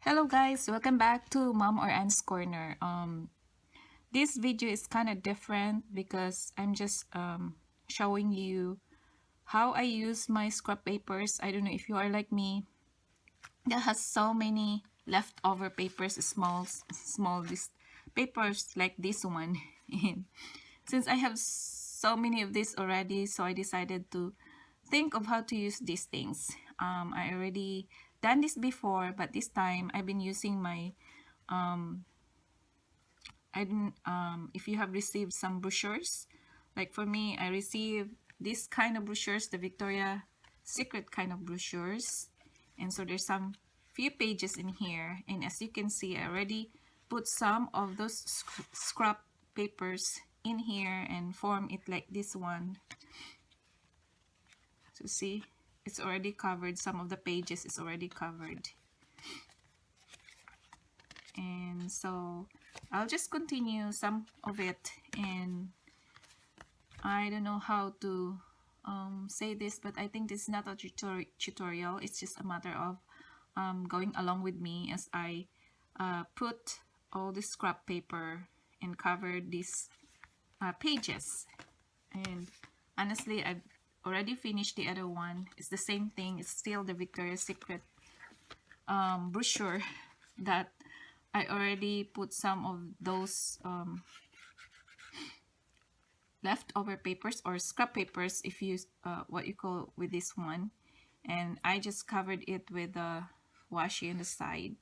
Hello guys, welcome back to Mom or Anne's Corner. This video is kind of different because I'm just showing you how I use my scrap papers. I don't know if you are like me that has so many leftover papers, small this papers like this one. And since I have so many of this already, so I decided to think of how to use these things. I already done this before, but this time I've been using my I didn't if you have received some brochures, like for me, I received this kind of brochures, the Victoria Secret kind of brochures, and so there's some few pages in here, and as you can see, I already put some of those scrap papers in here and form it like this one. So see, it's already covered. Some of the pages is already covered, and so I'll just continue some of it. And I don't know how to say this, but I think this is not a tutorial. It's just a matter of going along with me as I put all the scrap paper and cover these pages. And honestly, I've already finished the other one. It's the same thing. It's still the Victoria's Secret brochure that I already put some of those leftover papers or scrap papers, if you what you call with this one, and I just covered it with the washi on the side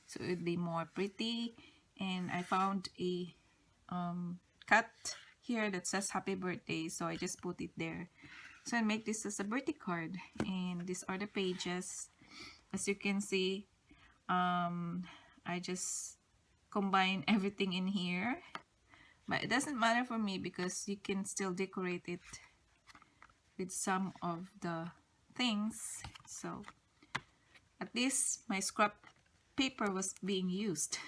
so it would be more pretty. And I found a cut here that says happy birthday, so I just put it there. So I make this as a birthday card, and these are the pages. As you can see, I just combine everything in here, but it doesn't matter for me because you can still decorate it with some of the things. So at least my scrap paper was being used.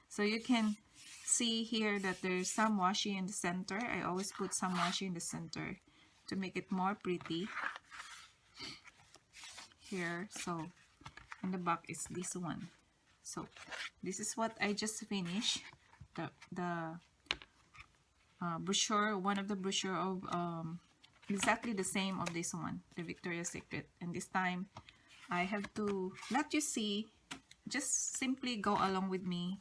So you can see here that there's some washi in the center. I always put some washi in the center to make it more pretty here. So in the back is this one. So this is what I just finished, the brochure, one of the brochure of exactly the same of this one, the Victoria's Secret. And this time I have to let you see, just simply go along with me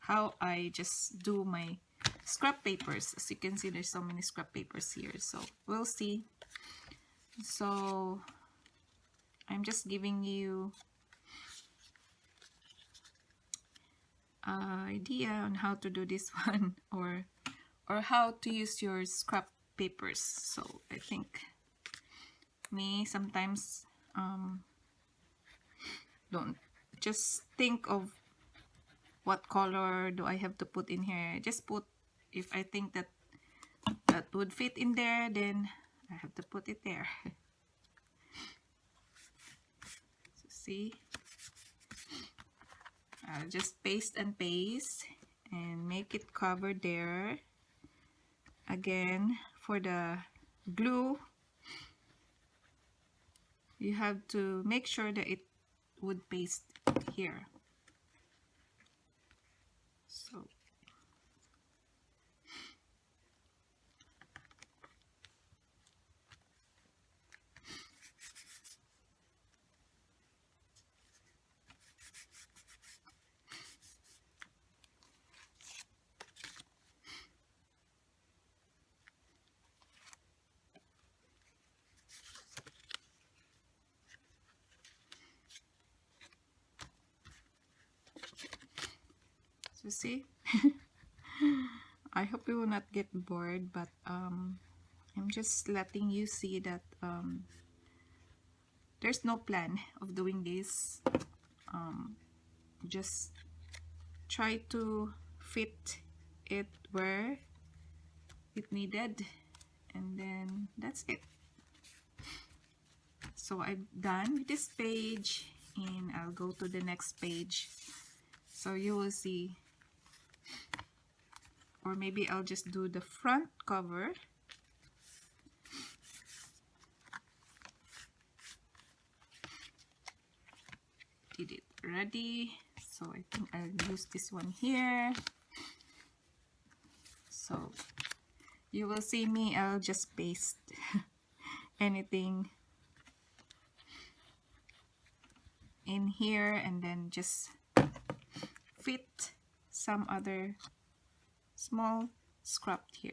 how I just do my scrap papers. As you can see, there's so many scrap papers here, so we'll see. So I'm just giving you an idea on how to do this one, or how to use your scrap papers. So I think me sometimes don't just think of what color do I have to put in here. Just put, if I think that would fit in there, then I have to put it there. So see, I'll just paste and paste and make it cover there. Again, for the glue, you have to make sure that it would paste here. So see, I hope you will not get bored, but I'm just letting you see that there's no plan of doing this. Just try to fit it where it needed, and then that's it. So I'm done with this page, and I'll go to the next page, so you will see. Or maybe I'll just do the front cover. did it ready. So I think I'll use this one here. So you will see me, I'll just paste anything in here and then just fit some other small scrap here.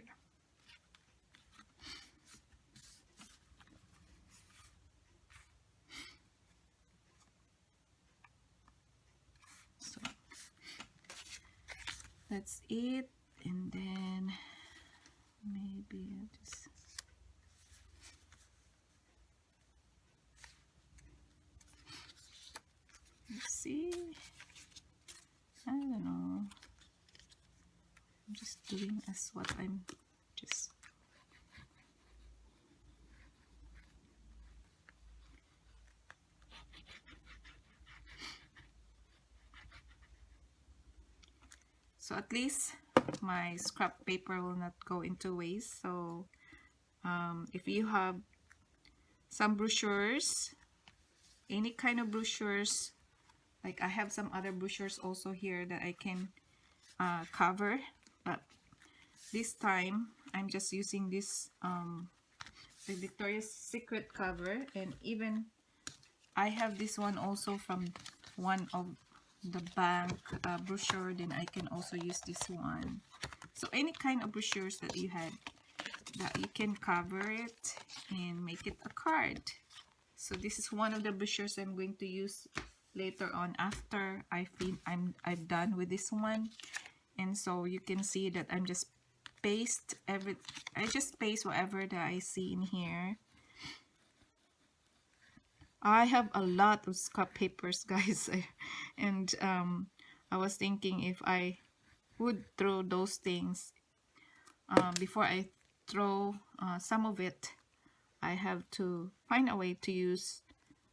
So that's it, and then maybe I'll just let's see. I don't know. I'm just doing as what I'm just. So at least my scrap paper will not go into waste. So if you have some brochures, any kind of brochures, like I have some other brochures also here that I can cover, but this time I'm just using this the Victoria's Secret cover, and even I have this one also from one of the bank brochure, then I can also use this one. So any kind of brochures that you had, that you can cover it and make it a card. So this is one of the brochures I'm going to use later on after I've done with this one. And so you can see that I'm just I just paste whatever that I see in here. I have a lot of scrap papers, guys, and I was thinking if I would throw those things before I throw some of it, I have to find a way to use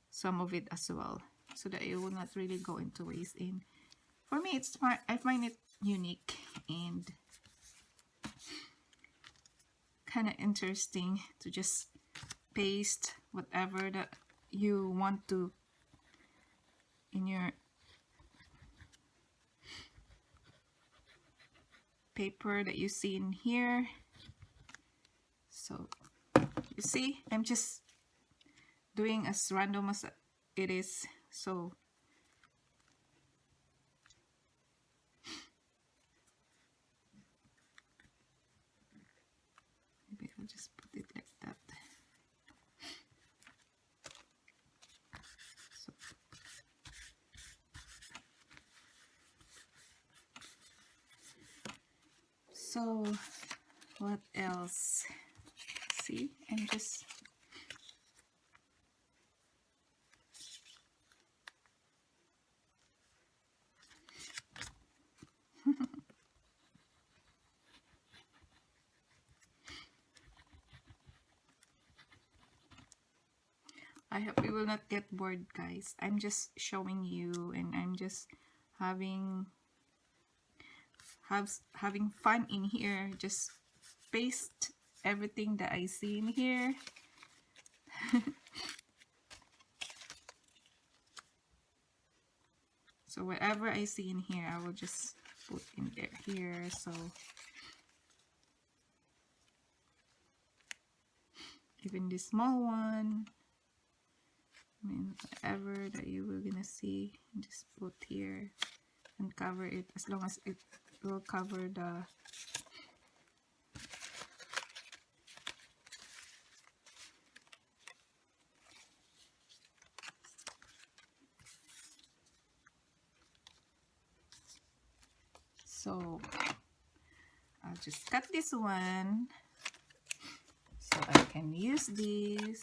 some of it as well, so that it will not really go into waste. And for me, I find it unique and kind of interesting to just paste whatever that you want to in your paper that you see in here. So you see, I'm just doing as random as it is. So maybe I'll just put it like that. So what else? See, I'm just I hope you will not get bored, guys. I'm just showing you, and I'm just having fun in here. Just paste everything that I see in here. So whatever I see in here, I will just put in there here. So even this small one, I mean, whatever that you were gonna see, just put here and cover it, as long as it will cover the so I'll just cut this one so I can use this.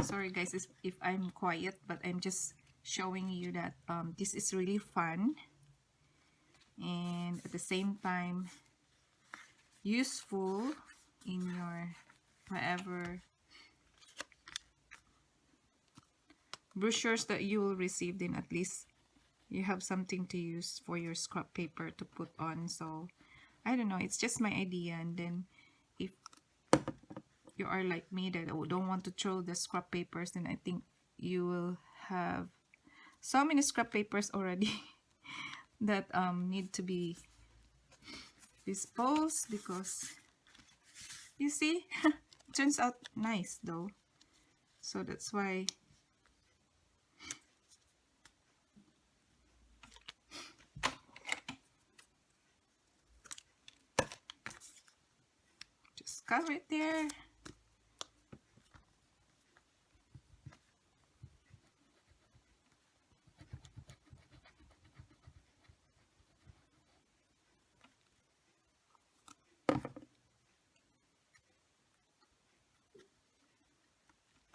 Sorry guys if I'm quiet, but I'm just showing you that this is really fun and at the same time useful in your whatever brochures that you will receive. Then at least you have something to use for your scrap paper to put on. So I don't know, it's just my idea. And then if you are like me that don't want to throw the scrap papers, then I think you will have so many scrap papers already that need to be disposed, because you see it turns out nice though. So that's why just cover it there.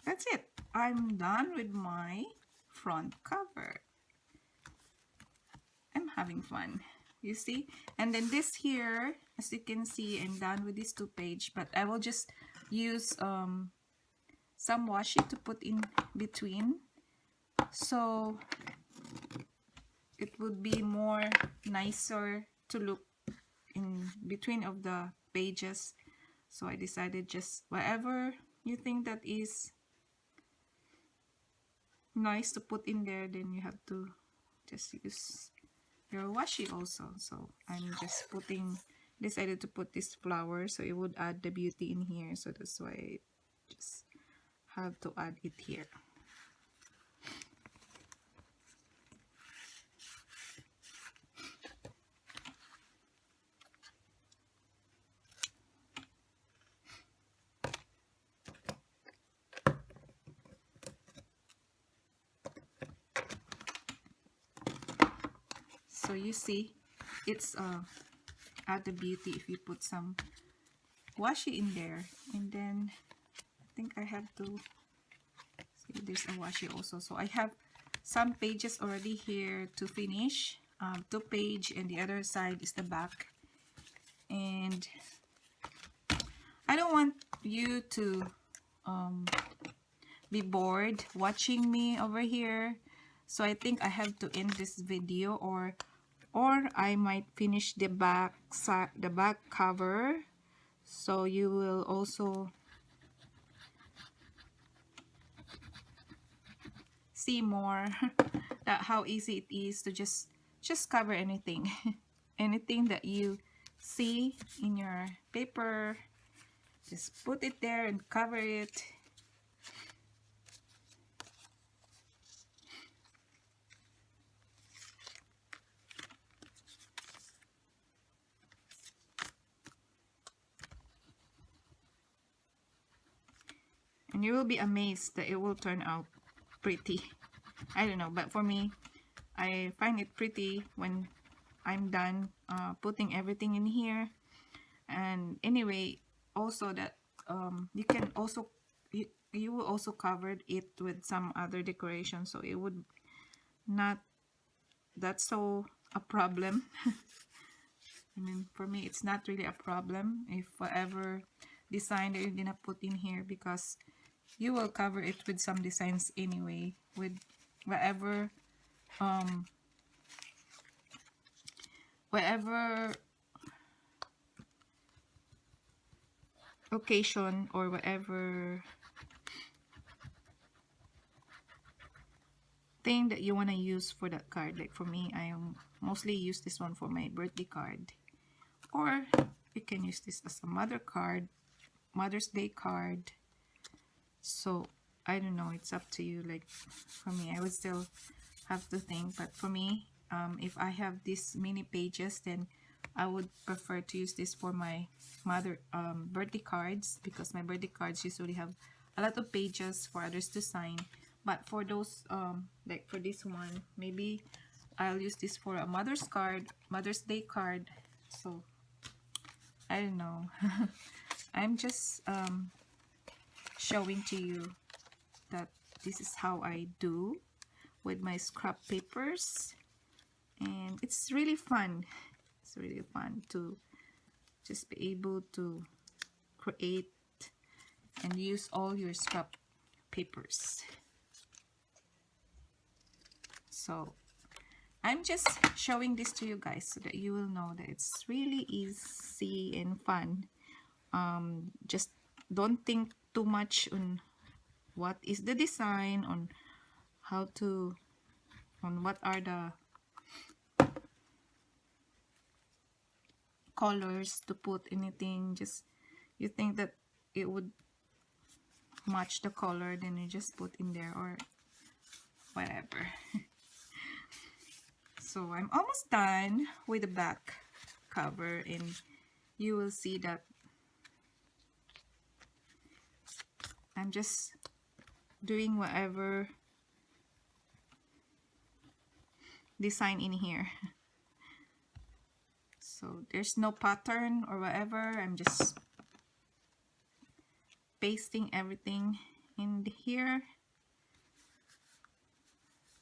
That's it. I'm done with my front cover. I'm having fun, you see. And then this here, as you can see, I'm done with this 2-page, but I will just use some washi to put in between, so it would be more nicer to look in between of the pages. So I decided just whatever you think that is nice to put in there, then you have to just use your washi also. So I'm just decided to put this flower, so it would add the beauty in here. So that's why I just have to add it here. So you see, it's add the beauty if you put some washi in there. And then I think I have to see, there's a washi also. So I have some pages already here to finish. 2 page, and the other side is the back. And I don't want you to be bored watching me over here. So I think I have to end this video, or I might finish the back cover, so you will also see more that how easy it is to just cover anything anything that you see in your paper. Just put it there and cover it. And you will be amazed that it will turn out pretty. I don't know, but for me, I find it pretty when I'm done putting everything in here. And anyway, also that you can also you will also cover it with some other decoration, so it would not that's so a problem. I mean, for me, it's not really a problem if whatever design that you're gonna put in here, because you will cover it with some designs anyway, with whatever occasion or whatever thing that you want to use for that card. Like for me, I mostly use this one for my birthday card, or you can use this as a Mother's Day card. So I don't know, it's up to you. Like for me, I would still have to think, but for me, if I have these mini pages, then I would prefer to use this for my birthday cards, because my birthday cards usually have a lot of pages for others to sign. But for those like for this one, maybe I'll use this for a Mother's Day card. So I don't know. I'm just showing to you that this is how I do with my scrap papers, and it's really fun. It's really fun to just be able to create and use all your scrap papers. So I'm just showing this to you guys so that you will know that it's really easy and fun. Just don't think too much on what is the design, on how to, on what are the colors to put anything. Just you think that it would match the color, then you just put in there or whatever. So I'm almost done with the back cover, and you will see that I'm just doing whatever design in here. So there's no pattern or whatever. I'm just pasting everything in here.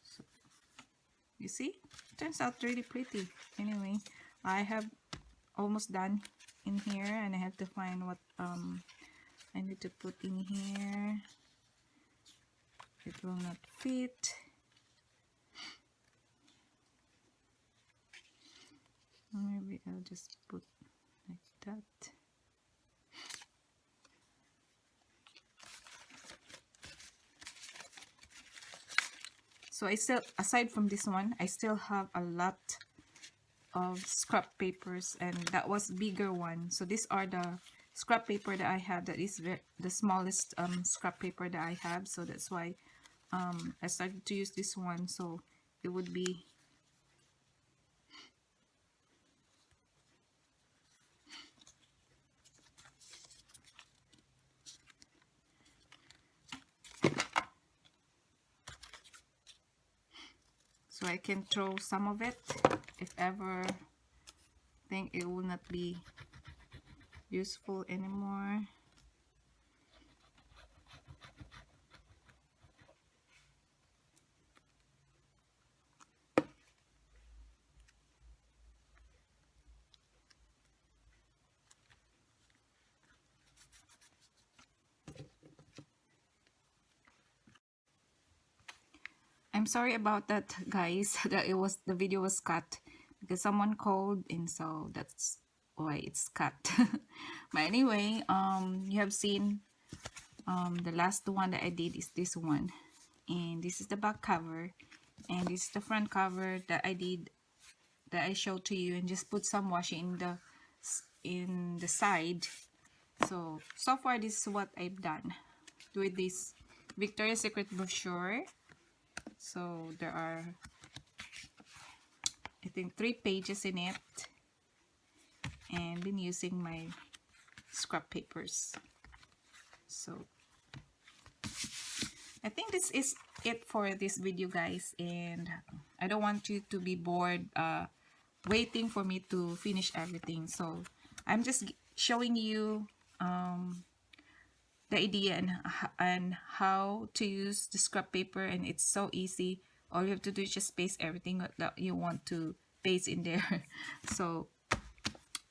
So you see, turns out really pretty. Anyway, I have almost done in here, and I have to find what I need to put in here. It will not fit. Maybe I'll just put like that. So I still, aside from this one, I still have a lot of scrap papers, and that was bigger one. So these are the scrap paper that I have. That is the smallest scrap paper that I have. So that's why I started to use this one. So it would be so I can throw some of it if ever think it will not be useful anymore. I'm sorry about that, guys, that the video was cut because someone called, and so that's why it's cut. But anyway, you have seen the last one that I did is this one, and this is the back cover, and this is the front cover that I did, that I showed to you, and just put some washi in the side. So far this is what I've done with this Victoria's Secret brochure. So there are, I think, 3 pages in it, and been using my scrap papers. So I think this is it for this video, guys, and I don't want you to be bored waiting for me to finish everything. So I'm just showing you the idea and how to use the scrap paper, and it's so easy. All you have to do is just paste everything that you want to paste in there. So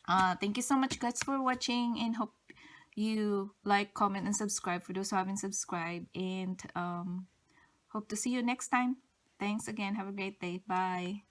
thank you so much, guys, for watching, and hope you like, comment, and subscribe for those who haven't subscribed, and hope to see you next time. Thanks again. Have a great day. Bye.